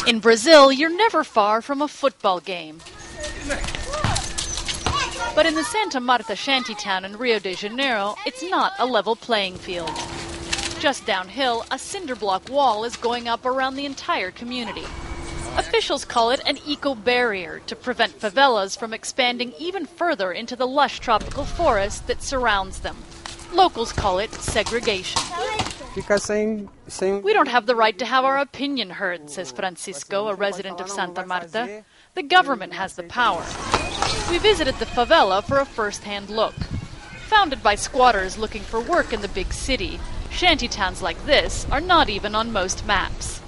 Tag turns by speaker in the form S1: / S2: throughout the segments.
S1: In Brazil, you're never far from a football game. But in the Santa Marta shantytown in Rio de Janeiro, it's not a level playing field. Just downhill, a cinder block wall is going up around the entire community. Officials call it an eco-barrier to prevent favelas from expanding even further into the lush tropical forest that surrounds them. Locals call it segregation. We don't have the right to have our opinion heard, says Francisco, a resident of Santa Marta. The government has the power. We visited the favela for a first-hand look. Founded by squatters looking for work in the big city, shantytowns like this are not even on most maps.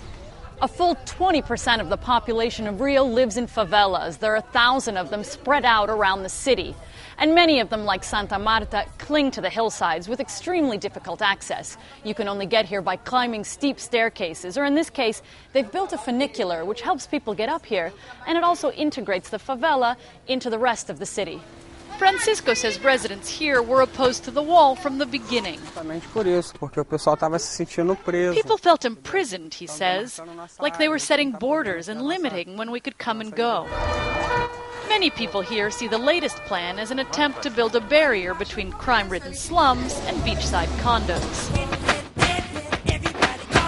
S2: A full 20% of the population of Rio lives in favelas. There are 1,000 of them spread out around the city. And many of them, like Santa Marta, cling to the hillsides with extremely difficult access. You can only get here by climbing steep staircases, or in this case, they've built a funicular which helps people get up here, and it also integrates the favela into the rest of the city.
S1: Francisco says residents here were opposed to the wall from the beginning. People felt imprisoned, he says, like they were setting borders and limiting when we could come and go. Many people here see the latest plan as an attempt to build a barrier between crime-ridden slums and beachside condos.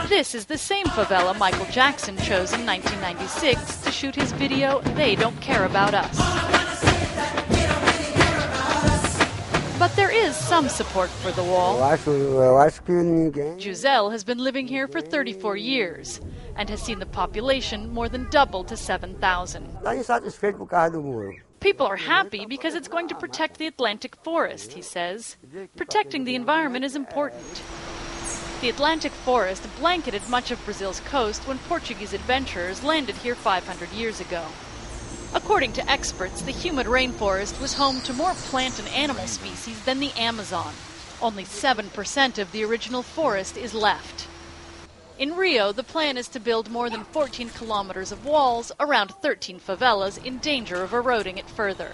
S1: This is the same favela Michael Jackson chose in 1996 to shoot his video, They Don't Care About Us. But there is some support for the wall. Giselle has been living here for 34 years and has seen the population more than double to 7,000. People are happy because it's going to protect the Atlantic forest, he says. Protecting the environment is important. The Atlantic forest blanketed much of Brazil's coast when Portuguese adventurers landed here 500 years ago. According to experts, the humid rainforest was home to more plant and animal species than the Amazon. Only 7% of the original forest is left. In Rio, the plan is to build more than 14 kilometers of walls around 13 favelas in danger of eroding it further.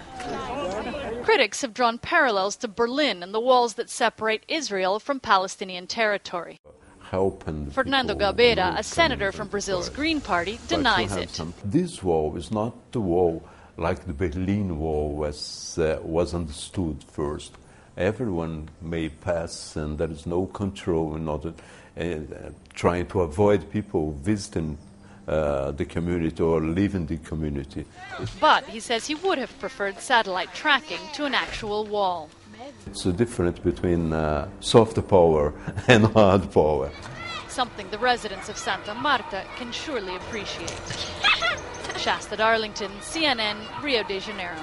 S1: Critics have drawn parallels to Berlin and the walls that separate Israel from Palestinian territory. Fernando Gabeira, a senator from Brazil's Green Party, denies it.
S3: This wall is not the wall like the Berlin Wall was understood first. Everyone may pass and there is no control in order trying to avoid people visiting the community or leaving the community.
S1: But he says he would have preferred satellite tracking to an actual wall.
S3: It's a difference between soft power and hard power.
S1: Something the residents of Santa Marta can surely appreciate. Shasta Darlington, CNN, Rio de Janeiro.